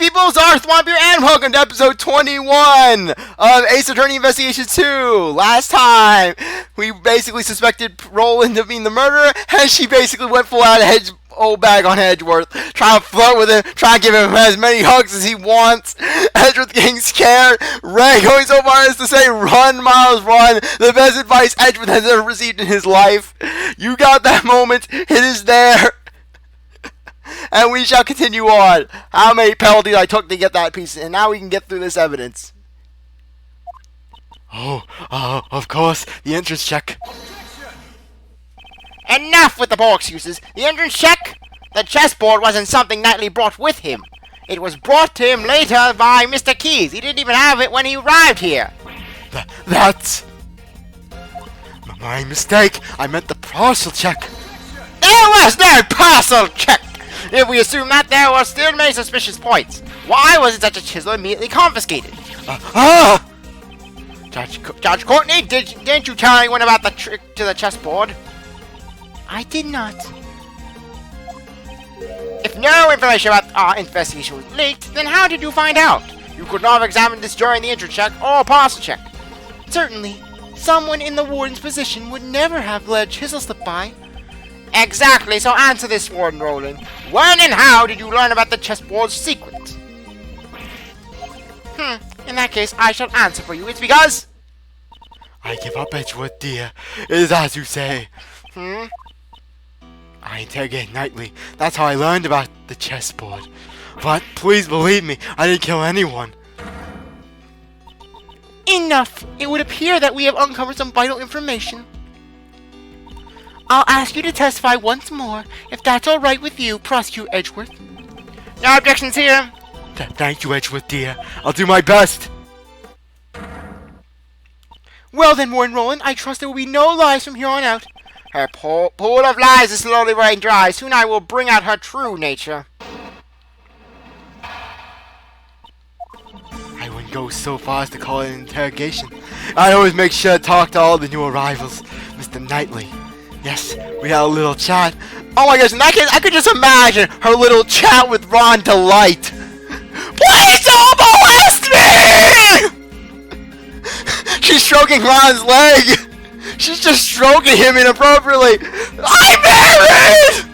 people, CzarThwomp here, and welcome to episode 21 of Ace Attorney Investigation 2. Last time, we basically suspected Roland of being the murderer, and she basically went full out of bag on Edgeworth, trying to flirt with him, trying to give him as many hugs as he wants. Edgeworth getting scared, Ray going so far as to say, run, Miles, run, the best advice Edgeworth has ever received in his life. You got that moment, it is there. And we shall continue on. How many penalties I took to get that piece, and now we can get through this evidence. Of course, the entrance check. Enough with the poor excuses. The entrance check? The chessboard wasn't something Knightley brought with him. It was brought to him later by Mr. Keyes. He didn't even have it when he arrived here. That's my mistake. I meant the parcel check. There was no parcel check. If we assume that, there were still many suspicious points. Why wasn't such a chisel immediately confiscated? Judge Courtney, didn't you tell anyone about the trick to the chessboard? I did not. If no information about our investigation was leaked, then how did you find out? You could not have examined this during the entrance check or parcel check. Certainly. Someone in the warden's position would never have let a chisel slip by. Exactly, so answer this one, Roland. When and how did you learn about the chessboard's secret? In that case, I shall answer for you. It's because... I give up, Edgeworth, dear. It is as you say. I interrogated Knightley. That's how I learned about the chessboard. But please believe me, I didn't kill anyone. Enough! It would appear that we have uncovered some vital information. I'll ask you to testify once more, if that's all right with you, Prosecutor Edgeworth. No objections here. Thank you, Edgeworth, dear. I'll do my best. Well then, Warden Roland, I trust there will be no lies from here on out. Her pool of lies is slowly running dry. Soon I will bring out her true nature. I wouldn't go so far as to call it an interrogation. I always make sure to talk to all the new arrivals. Mr. Knightley. Yes, we had a little chat. Oh my gosh, in that case, I could just imagine her little chat with Ron Delight. Please don't molest me! She's stroking Ron's leg. She's just stroking him inappropriately. I'm married!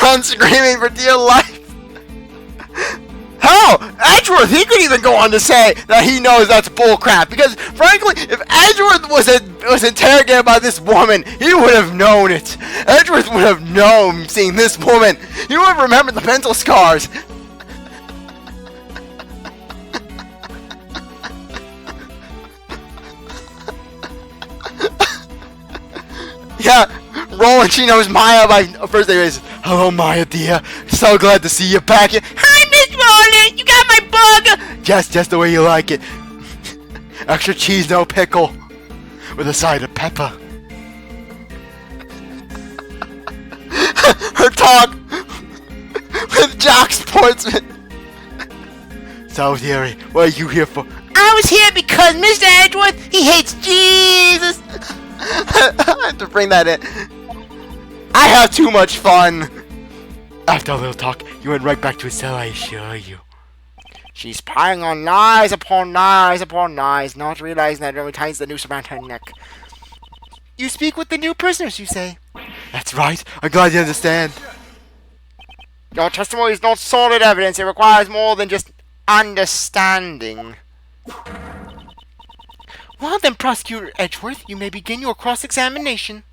Ron screaming for dear life. Hell, Edgeworth, he could even go on to say that he knows that's bullcrap. Because, frankly, if Edgeworth was interrogated by this woman, he would have known it. Edgeworth would have known seeing this woman. He would have remembered the pencil scars. Yeah, Roland, she knows Maya by first name is. Hello, Maya, dear. So glad to see you back here. Hi, Miss Roland! You got my bug! Just the way you like it. Extra cheese, no pickle. With a side of pepper. Her talk with Jock Sportsman. So, dearie, what are you here for? I was here because Mr. Edgeworth, he hates Jesus! I have to bring that in. I have too much fun. After a little talk, you went right back to his cell, I assure you. She's piling on lies upon lies upon lies, not realizing that it only ties the noose around her neck. You speak with the new prisoners, you say? That's right. I'm glad you understand. Your testimony is not solid evidence. It requires more than just understanding. Well then, Prosecutor Edgeworth, you may begin your cross-examination.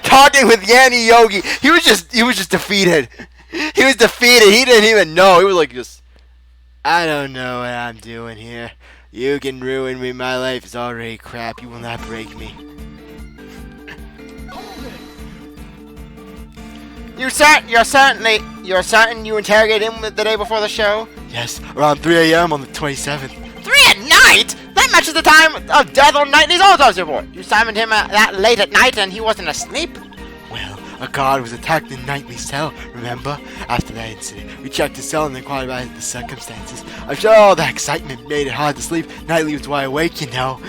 Talking with Yanni Yogi, he was just defeated. He was defeated. He didn't even know. He was like, I don't know what I'm doing here. You can ruin me. My life is already crap. You will not break me. You're certain you interrogated him the day before the show? Yes, around 3 a.m. on the 27th. 3 at night? That matches the time of death on Knightley's autopsy report. You summoned him that late at night and he wasn't asleep? Well, a guard was attacked in Knightley's cell, remember? After that incident, we checked his cell and inquired about the circumstances. I'm sure all that excitement made it hard to sleep. Knightley was wide awake, you know.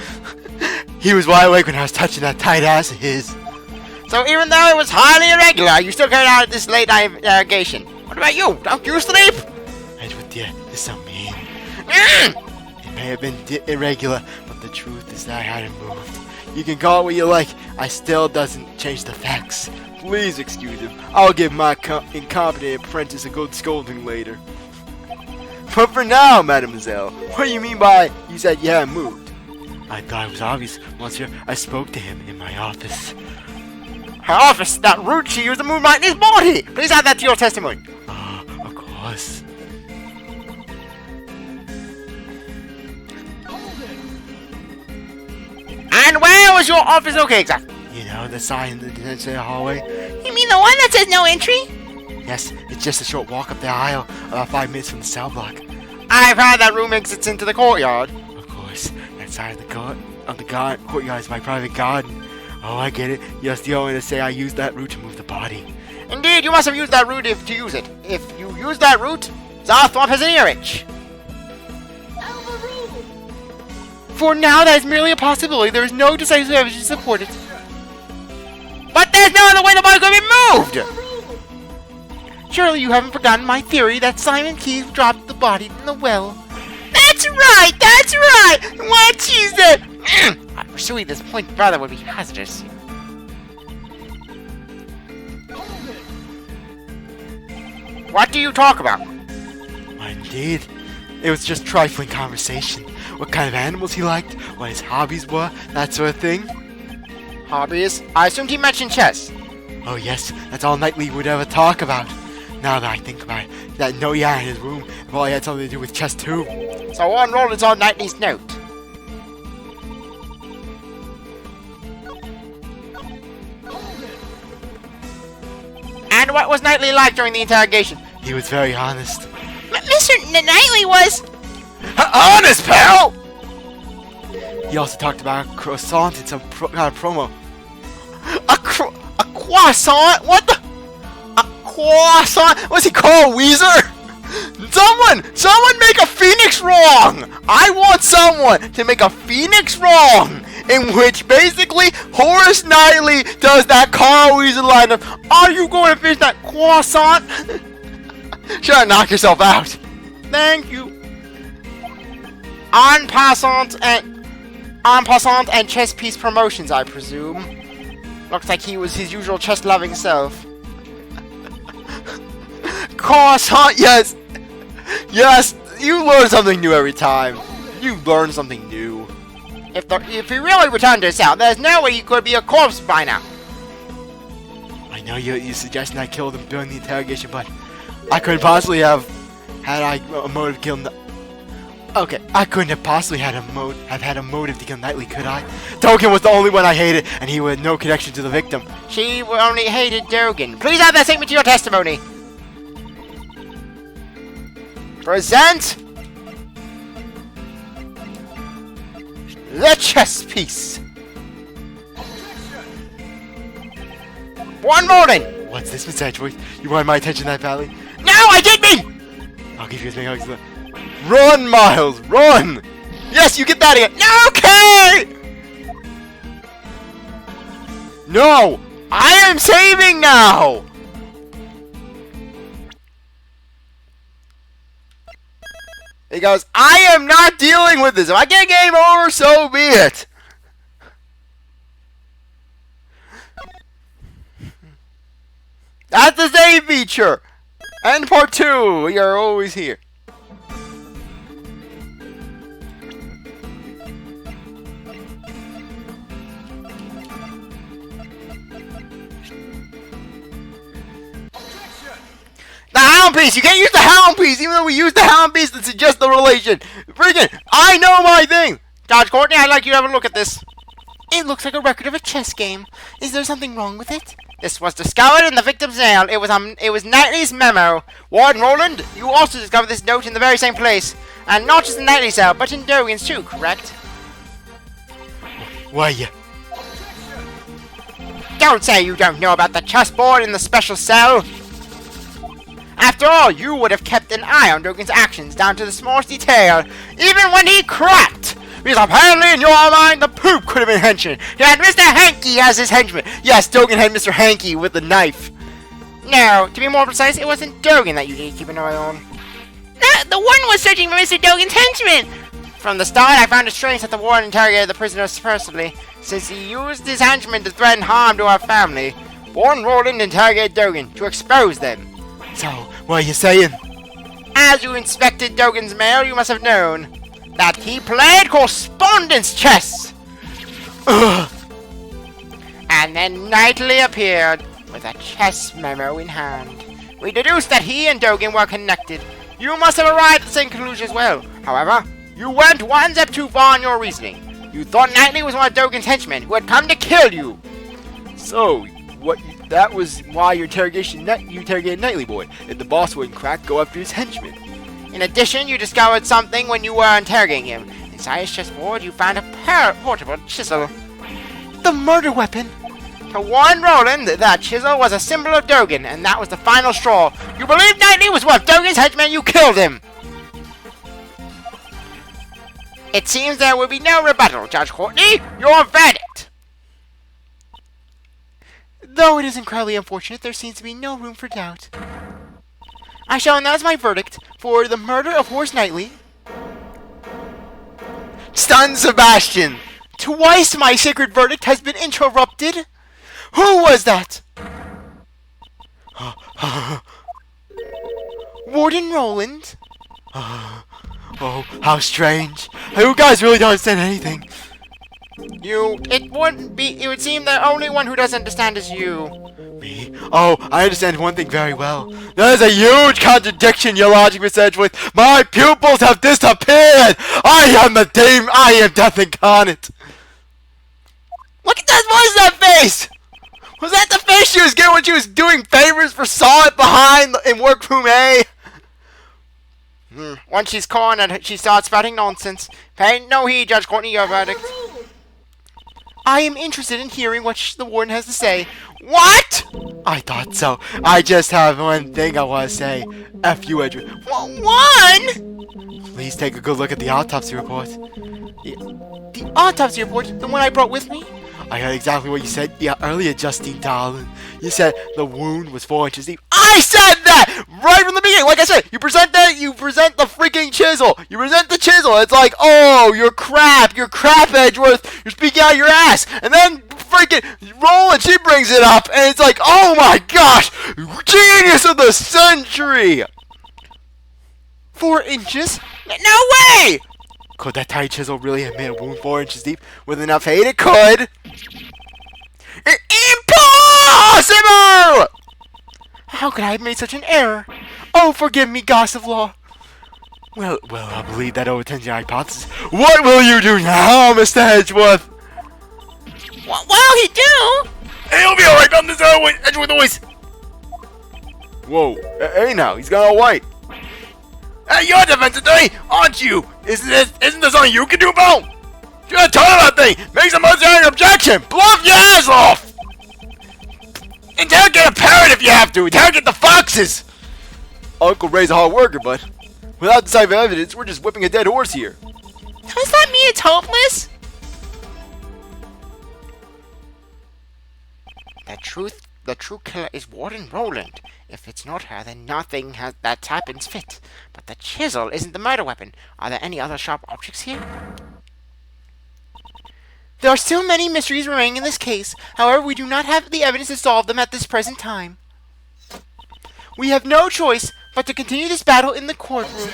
He was wide awake when I was touching that tight ass of his. So even though it was highly irregular, you still carried out this late night interrogation. What about you? Don't you sleep? Edgeworth, dear, this is so mean. Mm. It may have been irregular, but the truth is that I had him moved. You can call it what you like. I still doesn't change the facts. Please excuse him. I'll give my incompetent apprentice a good scolding later. But for now, mademoiselle, what do you mean by you said you hadn't moved? I thought it was obvious, monsieur. I spoke to him in my office. Her office, that route she used to move Knightly's body! Please add that to your testimony. Of course. And where was your office located exactly? You know, the sign in the detention hallway? You mean the one that says no entry? Yes, it's just a short walk up the aisle, about 5 minutes from the cell block. I've heard that room exits into the courtyard. Of course, that side of the courtyard is my private garden. Oh, I get it. You're still going to say I used that route to move the body. Indeed, you must have used that route to use it. If you use that route, CzarThwomp has an ear itch. For now, that is merely a possibility. There is no decisive evidence to support it. But there's no other way the body could be moved! Surely you haven't forgotten my theory that Simon Keyes dropped the body in the well. That's right! That's right! What she said! Pursuing this point further would be hazardous. What do you talk about? Indeed. It was just trifling conversation. What kind of animals he liked, what his hobbies were, that sort of thing. Hobbies? I assumed he mentioned chess. Oh yes, that's all Knightley would ever talk about. Now that I think about it, that note he had in his room probably had something to do with chess too. So on Roland's on Knightley's note. And what was Knightley like during the interrogation? He was very honest. Mr. Knightley was... Honest, pal! He also talked about a croissant in some promo. A croissant? What the? A croissant? What's he called, Weezer? Someone make a phoenix wrong! I want someone to make a phoenix wrong! In which basically Horace Knightley does that Carl Weezer line of, are you going to finish that croissant? Sure, knock yourself out. Thank you. En passant and chess piece promotions, I presume. Looks like he was his usual chess-loving self. Croissant, yes! Yes, you learn something new every time. You learn something new. If he really returned to his cell, there's no way he could be a corpse by now. I know you're suggesting I killed him during the interrogation, but I couldn't possibly have had a motive to kill him. Okay, I couldn't have possibly had a motive to kill Knightley, could I? Dogen was the only one I hated, and he had no connection to the victim. She only hated Dogen. Please add that statement to your testimony. Present the chess piece. One morning. What's this, Miss Edgeworth? You wanted my attention that badly? No, I did me! I'll give you as many hugs as that. Run, Miles, run! Yes, you get that again. Okay! No! I am saving now! He goes, I am not dealing with this. If I get game over, so be it. That's the save feature. And part 2, we are always here. The hound piece! You can't use the hound piece, even though we use the hound piece to suggest the relation. Freaking, I know my thing! Judge Courtney, I'd like you to have a look at this. It looks like a record of a chess game. Is there something wrong with it? This was discovered in the victim's nail. It was Knightley's memo. Warden Roland, you also discovered this note in the very same place. And not just in Knightley's cell, but in Dogen's too, correct? Why, yeah. Don't say you don't know about the chessboard in the special cell. After all, you would have kept an eye on Dogen's actions down to the smallest detail, even when he cracked because apparently in your mind the poop could have been henchman. You had Mr. Hanky as his henchman. Yes, Dogen had Mr. Hanky with the knife. No, to be more precise, it wasn't Dogen that you need to keep an eye on. The warden was searching for Mr. Dogen's henchman! From the start, I found it strange that the warden interrogated the prisoners personally, since he used his henchmen to threaten harm to our family. Warden Roland interrogated Dogen to expose them. So, what are you saying? As you inspected Dogen's mail, you must have known that he played correspondence chess! Ugh. And then Knightley appeared with a chess memo in hand. We deduced that he and Dogen were connected. You must have arrived at the same conclusion as well. However, you went one step too far in your reasoning. You thought Knightley was one of Dogen's henchmen who had come to kill you. So, that was why you interrogated Knightley Boy. If the boss wouldn't crack, go after his henchmen. In addition, you discovered something when you were interrogating him. Inside his chessboard, you found a portable chisel. The murder weapon! To warn Roland, that chisel was a symbol of Dogen, and that was the final straw. You believed Knightley was one of Dogen's henchmen, you killed him! It seems there will be no rebuttal, Judge Courtney. Your verdict! Though it is incredibly unfortunate, there seems to be no room for doubt. I shall announce my verdict for the murder of Horace Knightley. Stun Sebastian! Twice my sacred verdict has been interrupted. Who was that? Warden Roland? Oh, how strange. You guys really don't understand anything. It would seem the only one who doesn't understand is you. Me? Oh, I understand one thing very well. That is a huge contradiction, your logic, Miss Edgeworth. My pupils have disappeared! I am death incarnate! Look at that, what is that face? Was that the face she was getting when she was doing favors for Saw It behind in workroom A? Once she's cornered, she starts spouting nonsense. Pay no heed, Judge Courtney, your verdict. I am interested in hearing what the warden has to say. What? I thought so. I just have one thing I want to say. F you, Edgeworth. One? Please take a good look at the autopsy report. The autopsy report? The one I brought with me? I heard exactly what you said earlier, Justine darling. You said the wound was 4 inches deep. I said that right from the beginning. Like I said, you present the freaking chisel. You present the chisel. It's like, oh, you're crap, Edgeworth. You're speaking out your ass. And then freaking Roland, she brings it up, and it's like, oh my gosh, genius of the century. 4 inches? No way! Could that tiny chisel really have made a wound 4 inches deep with enough hate? It could. Impossible! How could I have made such an error? Oh, forgive me, goss of law. Well, I believe that overturns your hypothesis. What will you do now, Mr. Edgeworth? What'll he do? He'll be alright on this Edgeworth always. Whoa, hey now, he's got all white. Hey, you're a defense attorney, aren't you? Isn't there something you can do about? Just turn that thing, make some other objection, bluff your ass off! Interrogate a parrot if you have to, interrogate the foxes! Uncle Ray's a hard worker, but without decisive evidence, we're just whipping a dead horse here. Does that mean it's hopeless? The true killer is Warden Roland. If it's not her, then nothing that happens fit. But the chisel isn't the murder weapon. Are there any other sharp objects here? There are still many mysteries remaining in this case. However, we do not have the evidence to solve them at this present time. We have no choice but to continue this battle in the courtroom.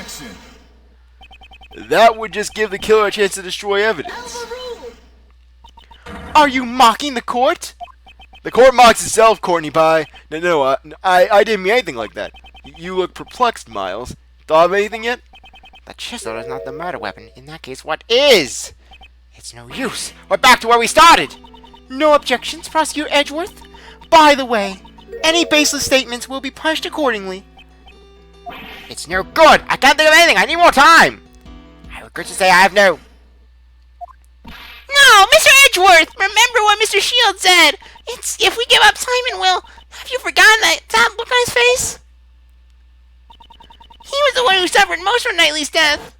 That would just give the killer a chance to destroy evidence. Are you mocking the court? The court mocks itself, Courtney Pie. No, I didn't mean anything like that. You look perplexed, Miles. Thought of anything yet? The chisel is not the murder weapon. In that case, what is? It's no use. We're back to where we started. No objections, Prosecutor Edgeworth? By the way, any baseless statements will be punished accordingly. It's no good. I can't think of anything. I need more time. I regret to say I have no. No, Mr. Edgeworth! Remember what Mr. Shield said! It's if we give up, Simon will. Have you forgotten that look on his face? He was the one who suffered most from Knightley's death.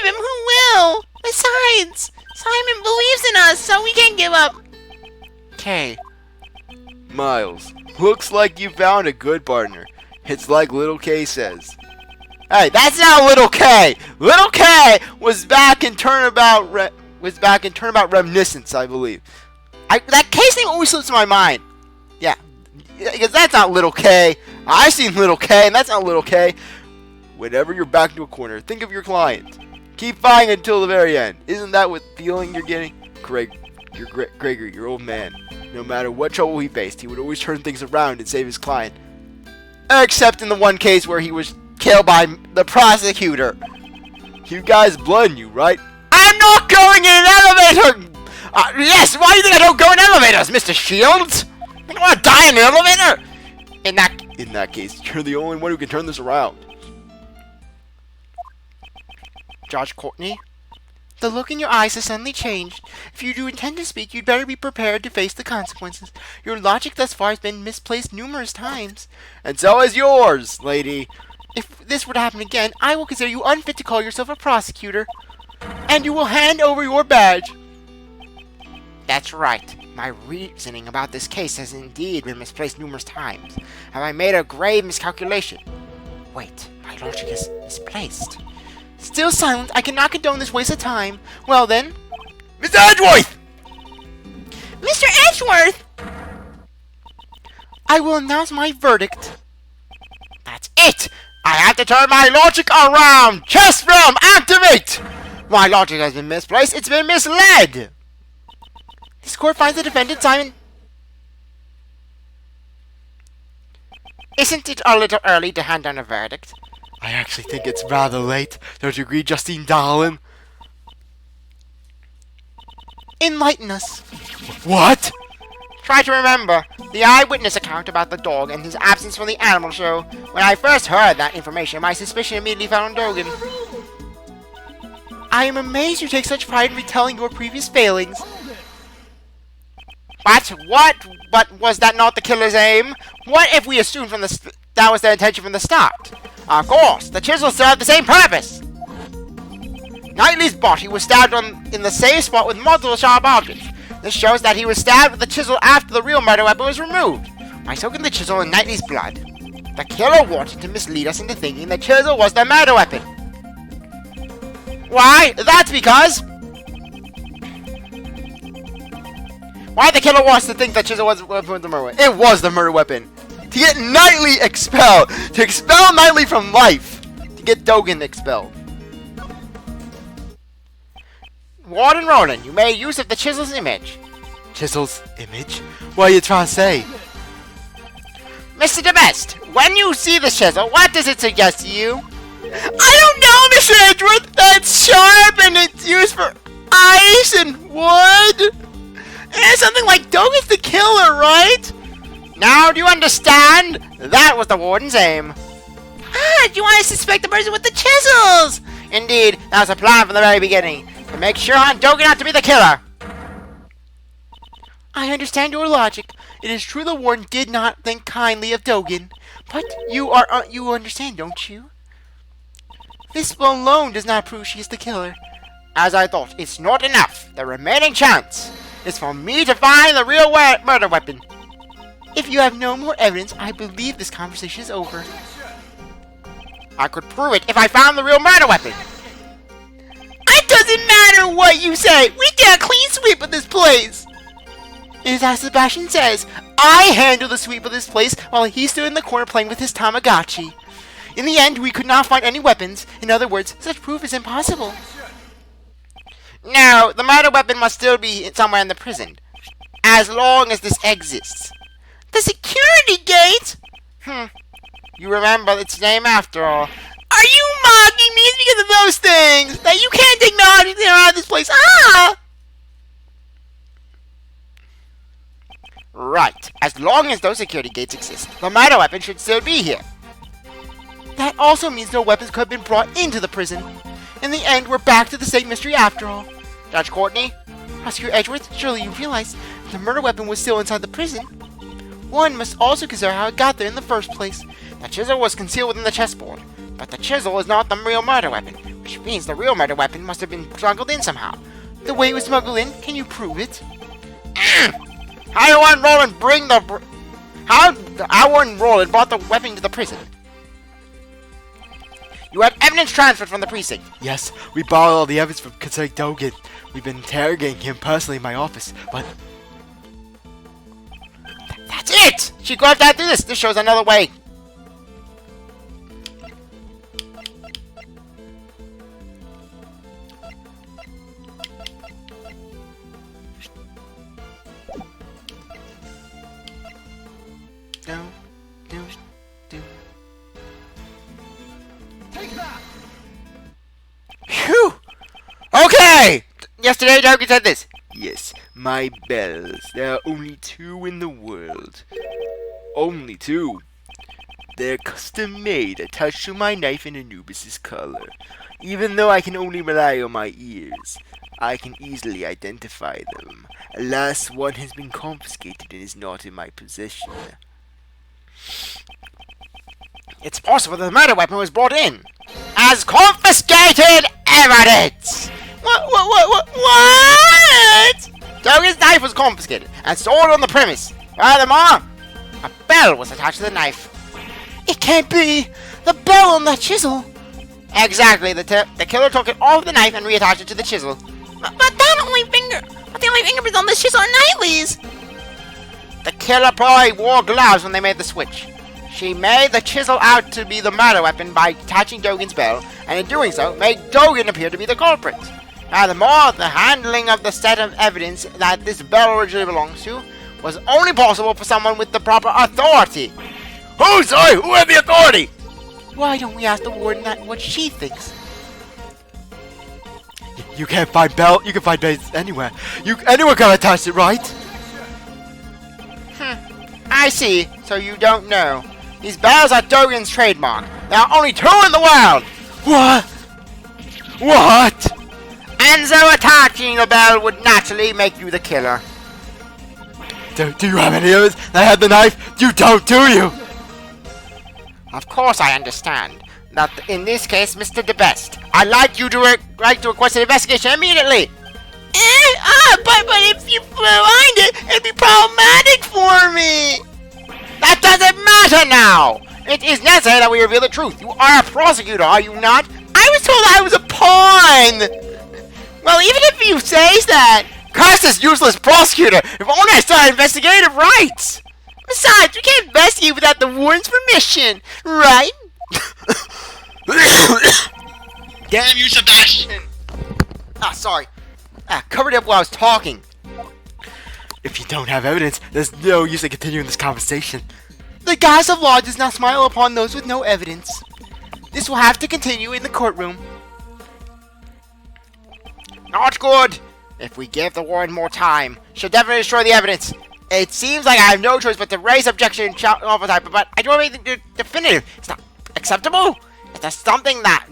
him, who will? Besides, Simon believes in us, so we can't give up. Kay. Miles, looks like you found a good partner. It's like Little Kay says. Hey, that's not Little Kay! Little Kay was back in Turnabout Reminiscence, I believe. That Kay's name always slips my mind. Yeah, because that's not Little Kay. I've seen Little Kay, and that's not Little Kay. Whenever you're backed into a corner, think of your client. Keep fighting until the very end. Isn't that what feeling you're getting? Gregory, your old man. No matter what trouble he faced, he would always turn things around and save his client. Except in the one case where he was killed by the prosecutor. You guys blood in you, right? I'm not going in an elevator! Yes, why do you think I don't go in elevators, Mr. Shields? I don't want to die in an elevator! In that case, you're the only one who can turn this around. Judge Courtney, the look in your eyes has suddenly changed. If you do intend to speak, you'd better be prepared to face the consequences. Your logic thus far has been misplaced numerous times. And so is yours, lady. If this were to happen again, I will consider you unfit to call yourself a prosecutor. And you will hand over your badge. That's right. My reasoning about this case has indeed been misplaced numerous times. Have I made a grave miscalculation? Wait, my logic is misplaced. Still silent, I cannot condone this waste of time. Well then... Mr. Edgeworth! Mr. Edgeworth! I will announce my verdict. That's it! I have to turn my logic around! Chess realm, activate! My logic has been misplaced, it's been misled! This court finds the defendant, Simon... Isn't it a little early to hand down a verdict? I actually think it's rather late. Don't you agree, Justine darling? Enlighten us. What? Try to remember the eyewitness account about the dog and his absence from the animal show. When I first heard that information, my suspicion immediately fell on Dogan. I am amazed you take such pride in retelling your previous failings. But was that not the killer's aim? What if we assume that was their intention from the start? Of course, the chisel served the same purpose. Knightley's body was stabbed in the same spot with multiple sharp objects. This shows that he was stabbed with the chisel after the real murder weapon was removed, by soaking the chisel in Knightley's blood. The killer wanted to mislead us into thinking the chisel was the murder weapon. Why? That's because... Why the killer wants to think the chisel was the murder weapon? It was the murder weapon. To get Knightley expelled! To expel Knightley from life! To get Dogan expelled. Warden Roland, you made use of the chisel's image. Chisel's image? What are you trying to say? Mr. DeBest, when you see the chisel, what does it suggest to you? I don't know, Mr. Edgeworth! It's sharp and it's used for ice and wood! And something like Dogan's the killer, right? Now, do you understand? That was the warden's aim. Ah, do you want to suspect the person with the chisels? Indeed, that was the plan from the very beginning. To make sure on Dogan not to be the killer. I understand your logic. It is true the warden did not think kindly of Dogan. But you understand, don't you? This alone does not prove she is the killer. As I thought, it's not enough. The remaining chance is for me to find the real murder weapon. If you have no more evidence, I believe this conversation is over. I could prove it if I found the real murder weapon. It doesn't matter what you say. We did a clean sweep of this place. It is as Sebastian says. I handled the sweep of this place while he stood in the corner playing with his Tamagotchi. In the end, we could not find any weapons. In other words, such proof is impossible. No, the murder weapon must still be somewhere in the prison. As long as this exists. The security gate? You remember its name after all. Are you mocking me? It's because of those things that you can't take me out of this place. Ah! Right. As long as those security gates exist, the murder weapon should still be here. That also means no weapons could have been brought into the prison. In the end, we're back to the same mystery after all. Judge Courtney? Prosecutor Edgeworth, surely you realize the murder weapon was still inside the prison. One must also consider how it got there in the first place. The chisel was concealed within the chessboard, but the chisel is not the real murder weapon. We which means the real murder weapon must have been smuggled in somehow. The way it was smuggled in, can you prove it? How do I and Roland brought the weapon to the prison? You have evidence transferred from the precinct. Yes, we borrowed all the evidence from concerning Dogen. We've been interrogating him personally in my office, but... That's it! She grabbed out through this. This shows another way. Phew! Okay! Yesterday, Dogen said this. Yes, my bells. There are only 2 in the world. Only 2. They're custom made, attached to my knife in Anubis's color. Even though I can only rely on my ears, I can easily identify them. Alas, one has been confiscated and is not in my possession. It's possible the murder weapon was brought in as confiscated evidence. What? Dogen's knife was confiscated and stored on the premise. Furthermore, a bell was attached to the knife. It can't be the bell on the chisel. Exactly. The killer took it off the knife and reattached it to the chisel. But the only fingerprints on the chisel are Knightley's. The killer probably wore gloves when they made the switch. She made the chisel out to be the murder weapon by attaching Dogen's bell, and in doing so, made Dogen appear to be the culprit. Furthermore, the handling of the set of evidence that this bell originally belongs to was only possible for someone with the proper authority. Who had the authority? Why don't we ask the warden what she thinks? You can't find bell. You can find bells anywhere. Anyone can attach it, right? I see. So you don't know. These bells are Dogen's trademark. There are only 2 in the world. What? And so attaching the bell would naturally make you the killer. Do you have any others that had the knife? You don't, do you? Of course I understand. That in this case, Mr. DeBest, I'd like you to request an investigation immediately. But if you find it, it'd be problematic for me. That doesn't matter now. It is necessary that we reveal the truth. You are a prosecutor, are you not? I was told I was a pawn. Well, even if you say that. Curse this useless prosecutor. If only I still had investigative rights. Besides, we can't investigate without the warden's permission, right? Damn you, Sebastian! Sorry. Covered up while I was talking. If you don't have evidence, there's no use in continuing this conversation. The guise of law does not smile upon those with no evidence. This will have to continue in the courtroom. Not good. If we give the warden more time, she'll definitely destroy the evidence. It seems like I have no choice but to raise objection and shout all the time, but I don't have anything definitive. It's not acceptable. Is there something that,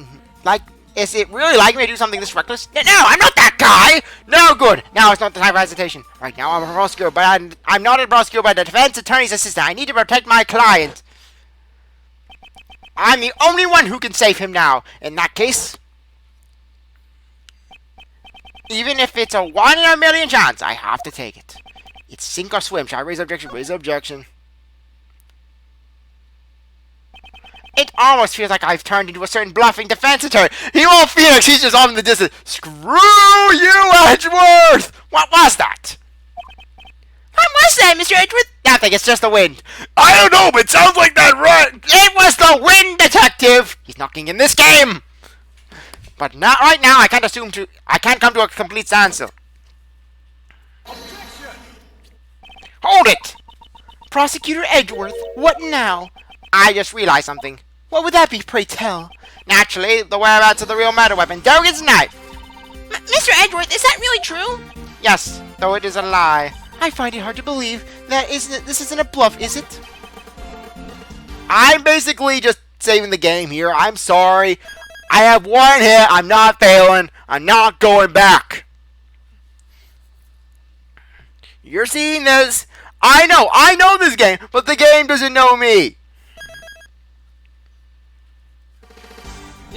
is it really like me to do something this reckless? No, I'm not that guy. No good. Now it's not the time for hesitation. Right now I'm a prosecutor, but I'm not a prosecutor, but a defense attorney's assistant. I need to protect my client. I'm the only one who can save him now. In that case, even if it's a 1 in a million chance, I have to take it. It's sink or swim. Shall I raise objection? Raise objection. It almost feels like I've turned into a certain bluffing defense attorney. He won't Phoenix. He's just off in the distance. Screw you, Edgeworth! What was that? What was that, Mr. Edgeworth? Nothing. It's just the wind. I don't know, but it sounds like that, right? It was the wind, detective. He's knocking in this game. But not right now. I can't come to a complete standstill. Hold it! Prosecutor Edgeworth, what now? I just realized something. What would that be, pray tell? Naturally, the whereabouts of the real murder weapon, Dogen's knife. Mr. Edgeworth, is that really true? Yes, though it is a lie. I find it hard to believe that this isn't a bluff, is it? I'm basically just saving the game here. I'm sorry. I have 1 hit. I'm not failing. I'm not going back. You're seeing this. I know this game, but the game doesn't know me.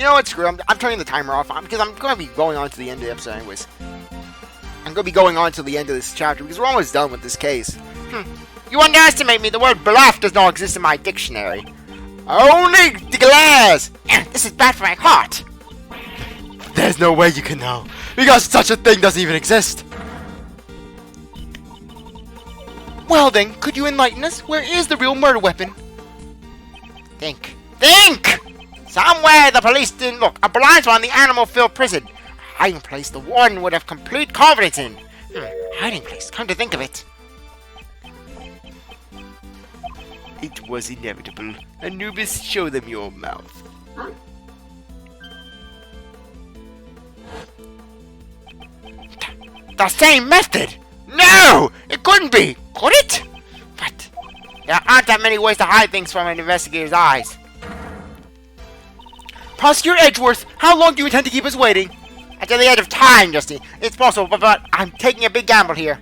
You know what? Screw it. I'm turning the timer off because I'm going to be going on to the end of the episode anyways. I'm going to be going on to the end of this chapter because we're almost done with this case. You underestimate me. The word bluff does not exist in my dictionary. Only the glass! This is bad for my heart. There's no way you can know, because such a thing doesn't even exist. Well then, could you enlighten us? Where is the real murder weapon? Think. Somewhere the police didn't look. A blind spot in the animal-filled prison. A hiding place the warden would have complete confidence in. Hiding place. Come to think of it. It was inevitable. Anubis, show them your mouth. The same method! No! It couldn't be! Could it? But there aren't that many ways to hide things from an investigator's eyes. Prosecutor Edgeworth, how long do you intend to keep us waiting? Until the end of time, Justy. It's possible, but I'm taking a big gamble here.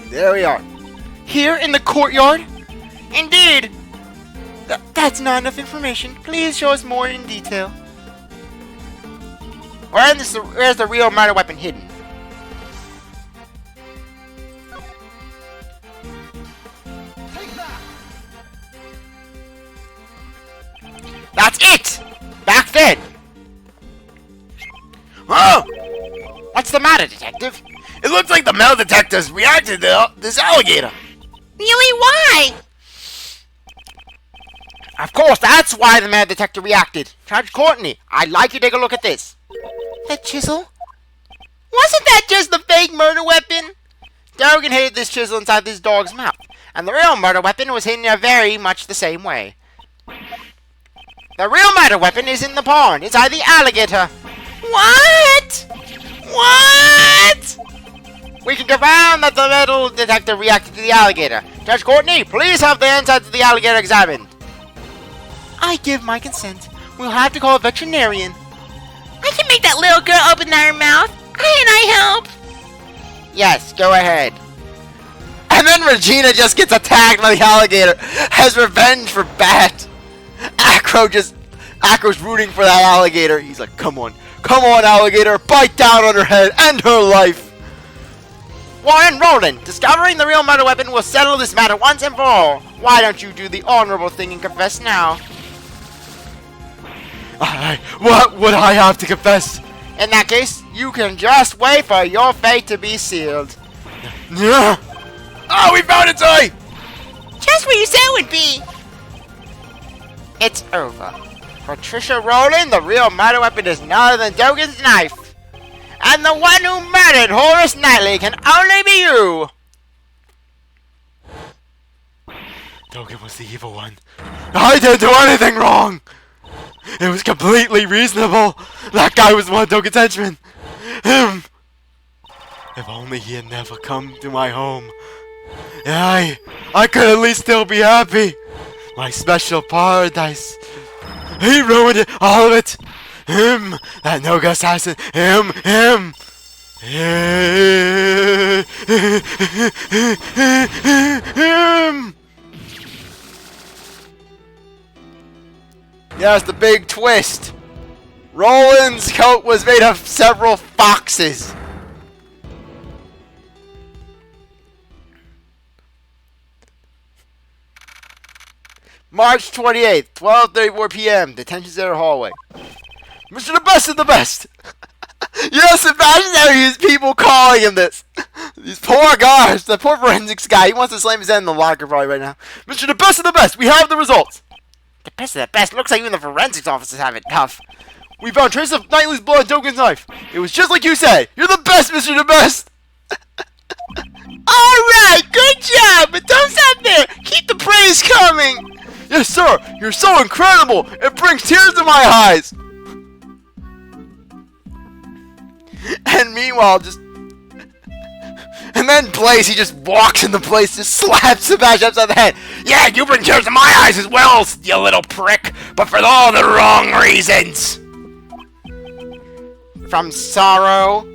There we are. Here in the courtyard? Indeed! That's not enough information. Please show us more in detail. Where's the real murder weapon hidden? That's it! Back then! Oh! What's the matter, detective? It looks like the metal detectors reacted to this alligator. Really? Why? Of course, that's why the metal detector reacted. Judge Courtney, I'd like you to take a look at this. That chisel? Wasn't that just the fake murder weapon? Dogan hid this chisel inside this dog's mouth, and the real murder weapon was hidden in very much the same way. The real murder weapon is in the pond, inside the alligator. What? What? We can confirm that the metal detector reacted to the alligator. Judge Courtney, please have the insides of the alligator examined. I give my consent. We'll have to call a veterinarian. I can make that little girl open her mouth. Can I help? Yes, go ahead. And then Regina just gets attacked by the alligator as revenge for Bat. Acro's rooting for that alligator. He's like, come on, alligator, bite down on her head, end her life. Warren Roland, discovering the real murder weapon will settle this matter once and for all. Why don't you do the honorable thing and confess now? What would I have to confess? In that case, you can just wait for your fate to be sealed. Yeah. Oh, we found it, Zoe! Just where you said it would be. It's over. Patricia Roland, the real murder weapon is none other than Dogan's knife. And the one who murdered Horace Knightley can only be you. Dogan was the evil one. I didn't do anything wrong. It was completely reasonable. That guy was one of Dogan's henchmen. Him. If only he had never come to my home. I could at least still be happy. My special paradise. He ruined it, all of it. Him, that no-go assassin. Him. Him. Yes, the big twist. Roland's coat was made of several foxes. March 28th, 12:34 p.m. Detention center hallway. Mr. The Best of the Best. Yes, imagine there these people calling him this. These poor guys, the poor forensics guy. He wants to slam his head in the locker probably right now. Mr. The Best of the Best, we have the results. The best of the best. Looks like even the forensics officers have it tough. We found traces of Knightley's blood on Dogan's knife. It was just like you said. You're the best, Mr. The Best. Alright, good job, but don't stop there. Keep the praise coming. Yes, sir. You're so incredible. It brings tears to my eyes. And meanwhile, and then Blaze, he just walks into place, just slaps Sebastian upside the head. Yeah, you bring tears to my eyes as well, you little prick, but for all the wrong reasons. From sorrow.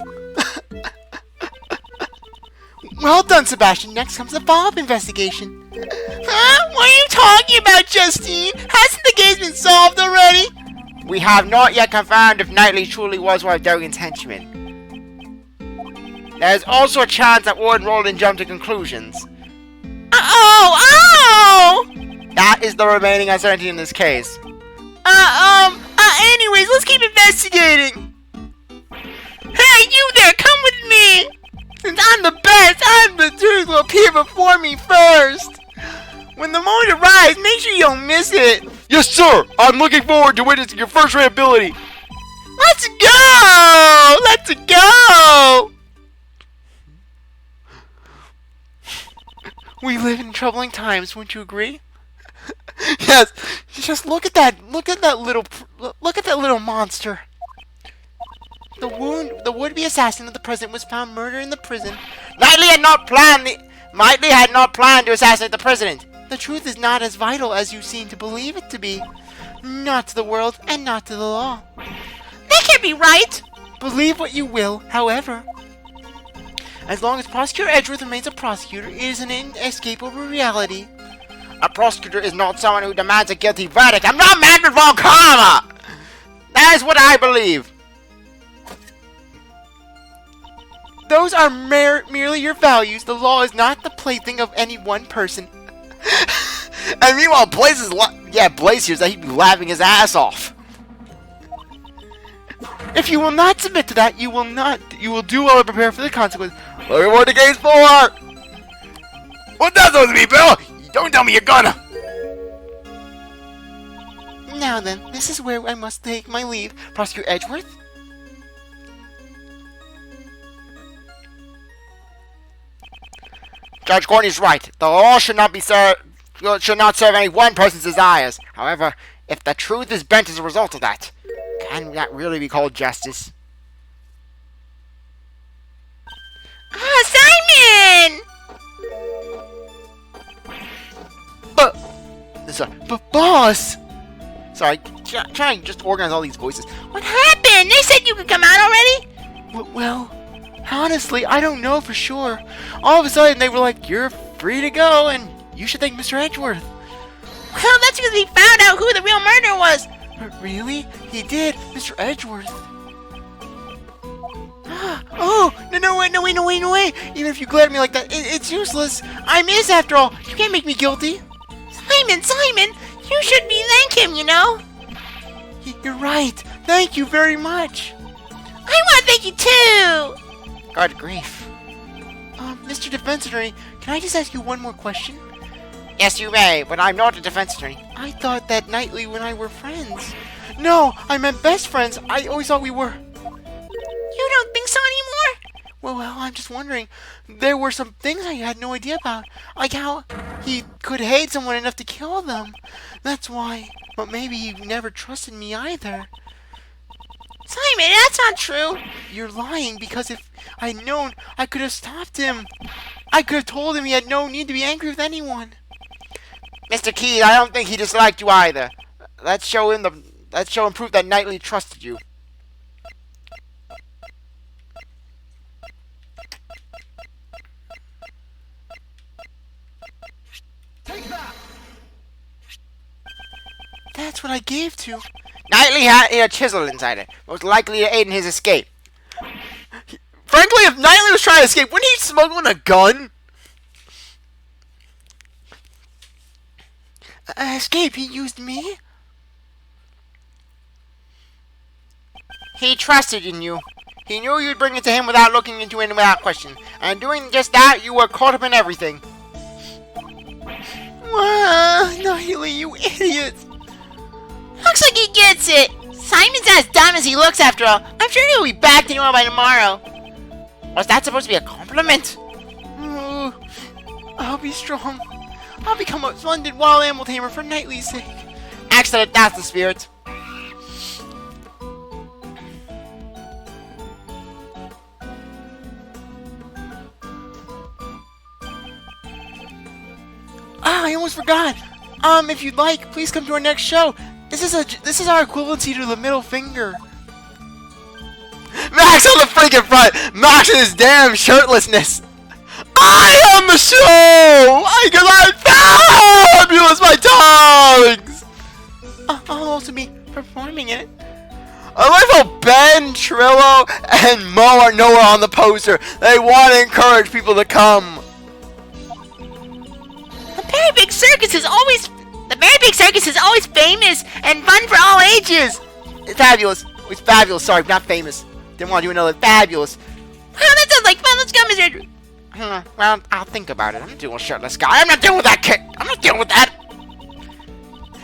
Well done, Sebastian. Next comes the follow-up investigation. Huh? What are you talking about, Justine? Hasn't the case been solved already? We have not yet confirmed if Knightley truly was one of Dogen's henchmen. There is also a chance that Ward and Roland jumped to conclusions. Oh! That is the remaining uncertainty in this case. Anyways, let's keep investigating. Hey, you there! Come with me! Since I'm the best, the truth will appear before me first. When the moment arrives, make sure you don't miss it. Yes, sir! I'm looking forward to witnessing your first ray ability! Let's go! Let's go! We live in troubling times, wouldn't you agree? Yes. Just look at that little monster. The would-be assassin of the president was found murdered in the prison. Knightley had not planned to assassinate the president. The truth is not as vital as you seem to believe it to be. Not to the world and not to the law. That can't be right! Believe what you will, however. As long as Prosecutor Edgeworth remains a prosecutor, it is an inescapable reality. A prosecutor is not someone who demands a guilty verdict. I'm not Manfred von Karma! That is what I believe. Those are merely your values. The law is not the plaything of any one person. And meanwhile, Blaze hears that he'd be laughing his ass off. If you will not submit to that, you will do well to prepare for the consequence. Looking forward to case 4! What's that supposed to be, Bill? Don't tell me you're gonna! Now then, this is where I must take my leave. Prosecutor Edgeworth? Judge Courtney's right. The law should not serve any one person's desires. However, if the truth is bent as a result of that, can that really be called justice? Simon! But boss! Sorry, trying to just organize all these voices. What happened? They said you could come out already? Well, honestly, I don't know for sure. All of a sudden, they were like, you're free to go, and you should thank Mr. Edgeworth. Well, that's because he found out who the real murderer was. Really? He did? Mr. Edgeworth? Oh, no way. Even if you glare at me like that, it's useless. I'm his after all. You can't make me guilty. Simon, you should be thank him, you know. You're right. Thank you very much. I want to thank you too. God grief. Mr. Defense Attorney, can I just ask you one more question? Yes, you may, but I'm not a defense attorney. I thought that Knightley and I were friends. No, I meant best friends. I always thought we were. You don't think so anymore? Well, I'm just wondering. There were some things I had no idea about. Like how he could hate someone enough to kill them. That's why. But maybe he never trusted me either. Simon, that's not true. You're lying, because if I'd known, I could have stopped him. I could have told him he had no need to be angry with anyone. Mr. Keyes, I don't think he disliked you either. Let's show him proof that Knightley trusted you. That's what I gave to. Knightley had a chisel inside it, most likely to aid in his escape. Frankly, if Knightley was trying to escape, wouldn't he smuggle in a gun? Escape? He used me? He trusted in you. He knew you'd bring it to him without looking into it without question. And doing just that, you were caught up in everything. Knightley, you idiot! Looks like he gets it. Simon's as dumb as he looks after all. I'm sure he'll be back to normal by tomorrow. Was that supposed to be a compliment? I'll be strong. I'll become a splendid wild animal tamer for Knightley's sake. Excellent, that's the spirit. I almost forgot. If you'd like, please come to our next show. This is our equivalency to the middle finger. Max on the freaking front! Max in his damn shirtlessness! I am the show! Because I'm fabulous, my dogs! I'll also be performing it. I like how Ben, Trillo, and Mo are nowhere on the poster. They want to encourage people to come. The Very Big Circus is always famous and fun for all ages. Fabulous. It's fabulous. Sorry, not famous. Didn't want to do another fabulous. Wow, that sounds like fun. Let's go, Mr. Well, I'll think about it. I'm not doing a shirtless guy. I'm not dealing with that kid. I'm not dealing with that.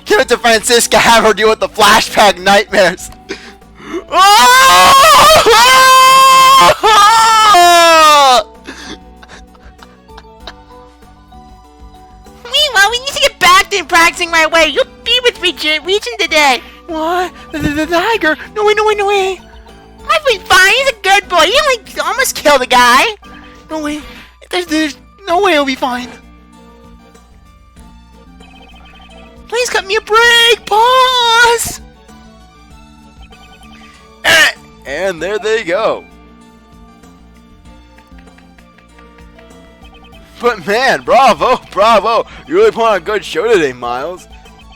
Give it to Francisca. Have her deal with the flashback nightmares. Meanwhile, we need to get back to practicing right away. You'll be with Regent today. What? The tiger? No way, no way, no way. I've been fine. He's a good boy. He only almost killed a guy. No way. There's no way he'll be fine. Please cut me a break. Pause. And there they go. But man, bravo, bravo. You really put on a good show today, Miles.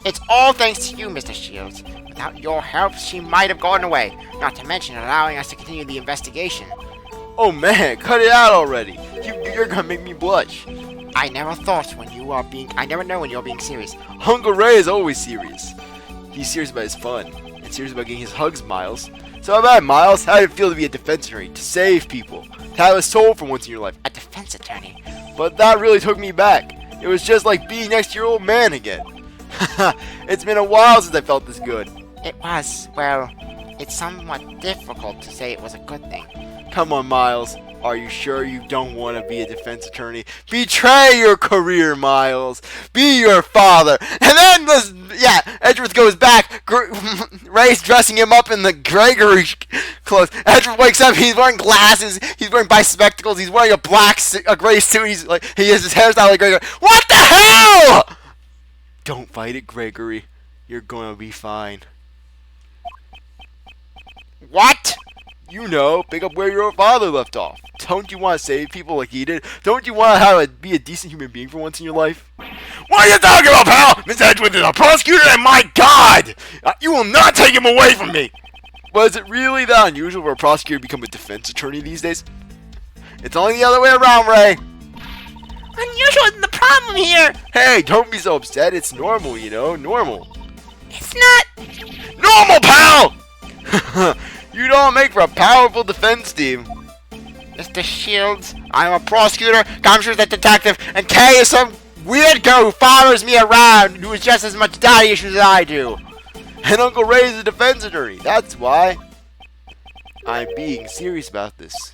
It's all thanks to you, Mr. Shields. Without your help, she might have gone away. Not to mention allowing us to continue the investigation. Oh man, cut it out already. You're gonna make me blush. I never know when you're being serious. Uncle Ray is always serious. He's serious about his fun, and serious about getting his hugs, Miles. So how about it, Miles? How did it feel to be a defense attorney, to save people, to have a soul for once in your life? A defense attorney? But that really took me back. It was just like being next to your old man again. It's been a while since I felt this good. It was. Well, it's somewhat difficult to say it was a good thing. Come on, Miles. Are you sure you don't want to be a defense attorney? Betray your career, Miles. Be your father. And then, Edgeworth goes back. Ray's dressing him up in the Gregory clothes. Edgeworth wakes up. He's wearing glasses. He's wearing spectacles. He's wearing a gray suit. He has his hairstyle like Gregory. What the hell? Don't fight it, Gregory. You're going to be fine. What? You know, pick up where your father left off. Don't you want to save people like he did? Don't you want to be a decent human being for once in your life? What are you talking about, pal? Miss Edgeworth is a prosecutor, and my God! You will not take him away from me! Was it really that unusual for a prosecutor to become a defense attorney these days? It's only the other way around, Ray. Unusual isn't the problem here. Hey, don't be so upset. It's normal, you know, normal. It's not normal, pal! You don't make for a powerful defense team. Mr. Shields, I'm a prosecutor, Commissioner's a detective, and Kay is some weird girl who follows me around who has just as much daddy issues as I do. And Uncle Ray is a defense attorney. That's why I'm being serious about this.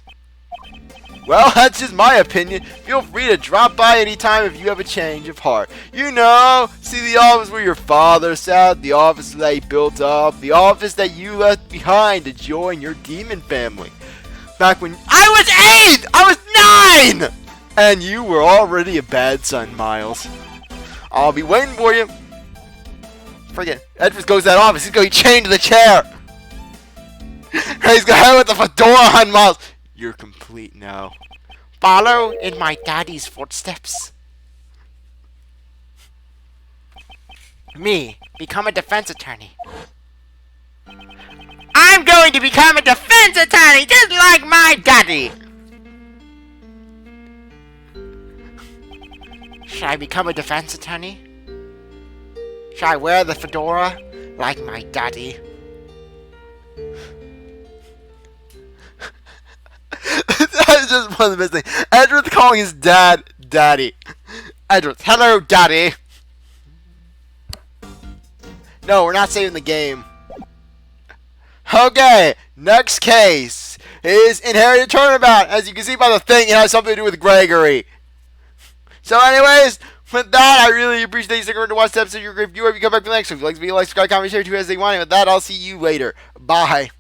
Well, that's just my opinion. Feel free to drop by anytime if you have a change of heart. You know, see the office where your father sat, the office that he built up, the office that you left behind to join your demon family. Back when I was 8! I was 9! And you were already a bad son, Miles. I'll be waiting for you. Forget it. Edgeworth goes to that office. He's going to be chained to the chair. He's going to have with the fedora on, Miles. You're complete now. Follow in my daddy's footsteps. Me, become a defense attorney. I'm going to become a defense attorney just like my daddy. Should I become a defense attorney? Should I wear the fedora like my daddy? That is just one of the best things. Edgeworth calling his dad Daddy. Edgeworth, hello, Daddy. No, we're not saving the game. Okay, next case is Inherited Turnabout. As you can see by the thing, it has something to do with Gregory. So anyways, with that, I really appreciate you sticking around to watch the episode of your review. If you come back for the next one, if you like to be like, subscribe, comment, share, do as they want. And with that, I'll see you later. Bye.